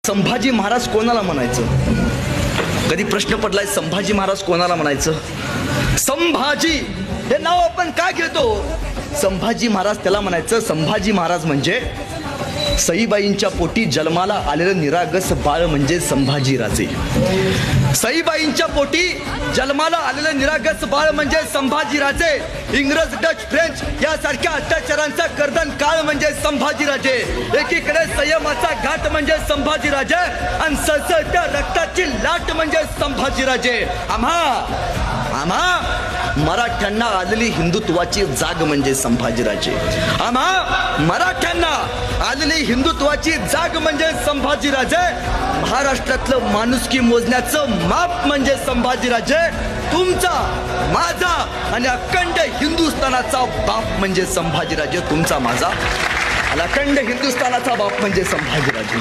संभाजी महाराज कोणाला म्हणायचं? कधी प्रश्न पडलाय संभाजी महाराज कोणाला म्हणायचं? संभाजी हे नाव आपण का घेतो? संभाजी महाराज त्याला म्हणायचं. संभाजी महाराज म्हणजे सईबाईंच्या पोटी जन्माला आलेलं निरागस बाळ म्हणजे संभाजीराजे. सईबाईंच्या पोटी जन्माला आलेलं निरागस बाळ म्हणजे संभाजीराजे. इंग्रज, डच, फ्रेंच यासारख्या अत्याचारांचा कर्दन काळ म्हणजे संभाजीराजे. एकीकडे संयमाचा घाट म्हणजे संभाजीराजे आणि सळसळत्या रक्ताची लाट म्हणजे संभाजीराजे. आम्हा मराठ्यांना आलेली हिंदुत्वाची जाग म्हणजे संभाजीराजे. आम्हा मराठ्यांना आलेली हिंदुत्वाची जाग म्हणजे संभाजीराजे. महाराष्ट्रातलं माणुसकी मोजण्याचं माप म्हणजे संभाजीराजे. तुमचा, माझा आणि अखंड हिंदुस्थानाचा बाप म्हणजे संभाजीराजे. तुमचा, माझा आणि अखंड हिंदुस्थानाचा बाप म्हणजे संभाजीराजे.